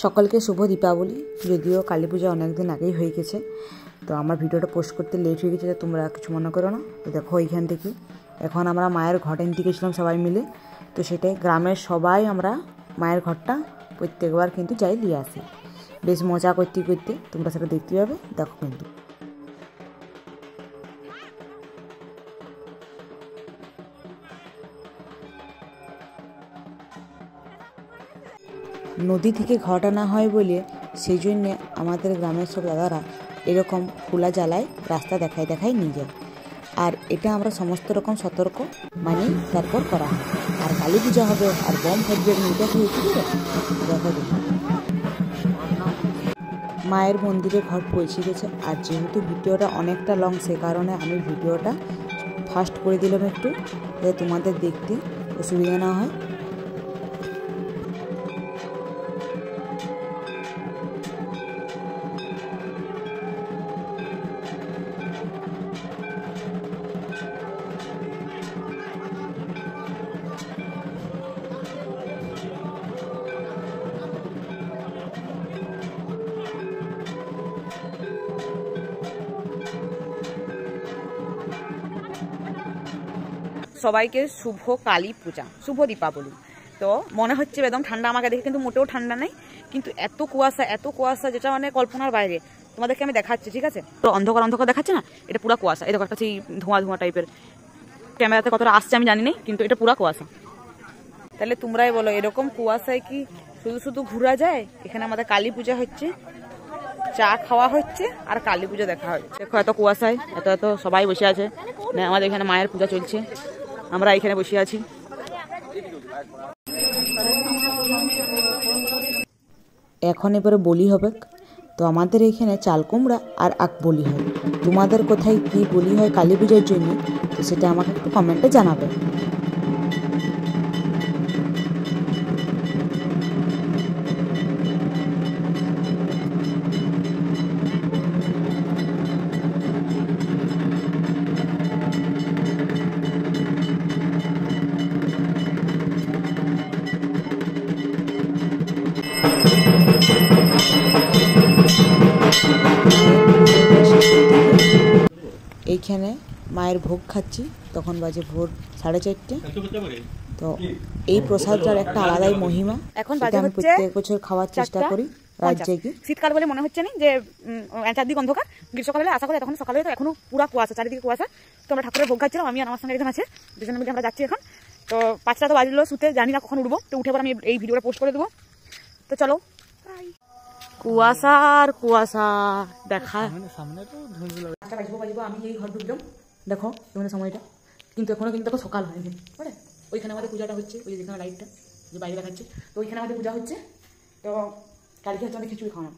সকলকে শুভ দীপাবলি। যদিও কালী পূজা অনেক দিন আগেই হয়ে গেছে, তো আমার ভিডিওটা পোস্ট করতে লেট হয়ে গেছে, তোমরা কিছু মনে করো না। তো দেখো এইখান থেকে এখন আমরা মায়ের ঘর আনতে গেছিলাম সবাই মিলে। তো সেটাই গ্রামের সবাই আমরা মায়ের ঘরটা প্রত্যেকবার কিন্তু যাই নিয়ে আসি। বেশ মজা করতে করতে তোমরা সেটা দেখতে পাবে। দেখো কিন্তু নদী থেকে ঘট আনা হয় বলে সেই জন্যে আমাদের গ্রামের সব দাদারা এরকম খোলা জ্বালায় রাস্তা দেখায় দেখায় নিয়ে যায়। আর এটা আমরা সমস্ত রকম সতর্ক মানি তারপর করা হয়। আর কালী পূজা হবে আর বম ফাটবে, এটা কি দেখা দেখি মায়ের মন্দিরে ঘর পৌঁছে গেছে। আর যেহেতু ভিডিওটা অনেকটা লং, সে কারণে আমি ভিডিওটা ফাস্ট করে দিলাম একটু, যাতে তোমাদের দেখতে অসুবিধা না হয়। সবাইকে শুভ কালী পূজা, শুভ দীপাবলি। তো মনে হচ্ছে একদম ঠান্ডা আমাকে দেখে, কিন্তু মোটেও ঠান্ডা নেই। কিন্তু এত কুয়াশা যেটা মানে কল্পনার বাইরে। তোমাদেরকে আমি দেখাচ্ছি, ঠিক আছে? তো অন্ধকার অন্ধকার দেখাচ্ছে না, এটা পুরো কুয়াশা। এই দেখো একটা সেই ধোঁয়া ধোঁয়া টাইপের, ক্যামেরাতে কতটা আসছে আমি জানি না, কিন্তু এটা পুরো কুয়াশা। তাহলে তোমরাই বলো, এরকম কুয়াশায় কি শুধু শুধু ঘোরা যায়? এখানে আমাদের কালী পূজা হচ্ছে, চা খাওয়া হচ্ছে আর কালী পূজা দেখা হচ্ছে। দেখো এত কুয়াশায় এত এত সবাই বসে আছে। আমাদের এখানে মায়ের পূজা চলছে, আমরা এখানে বসে আছি। এখন এবারে বলি হবে। তো আমাদের এখানে চাল কুমড়া আর আখ বলি হয়। তোমাদের কোথায় কি বলি হয় কালী পূজার জন্য, তো সেটা আমাকে একটু কমেন্টে জানাবে। এইখানে মায়ের ভোগ খাচ্ছি, তখন বাজে ভোর 4:30। তো এই প্রসাদটার একটা আলাদাই মহিমা। এখন আমি প্রত্যেক বছর খাওয়ার চেষ্টা করি রাত জেগে। শীতকাল বলে মনে হচ্ছে না যে চারদিক অন্ধকার, গ্রীষ্মকাল হলে আশা করি তখন সকালে তো এখনো পুরো কুয়াশা, চারিদিকে কুয়াশা। তো আমরা ঠাকুরের ভোগ খাচ্ছিলাম, আমি আর আমার সঙ্গে একজন আছে, দুজনে মিলে আমরা যাচ্ছি এখন। তো 5টা তো বাজলো, শুতে জানি না কখন উঠবো। তো উঠে পর আমি এই ভিডিওটা পোস্ট করে দেবো। তো চলো, কুয়াশা আর কুয়াশা দেখা। বাজবো আমি এই ঘর ঢুকলাম, দেখো এখানে সময়টা, কিন্তু এখনো কিন্তু দেখো সকাল হয়নি। বুঝলে ওইখানে আমাদের পূজাটা হচ্ছে, ওই যে যেখানে লাইটটা যে বাইরে দেখাচ্ছে, তো ওইখানে আমাদের পূজা হচ্ছে। তো কালকে হচ্ছে আমাদের খিচুড়ি খাওয়ানো।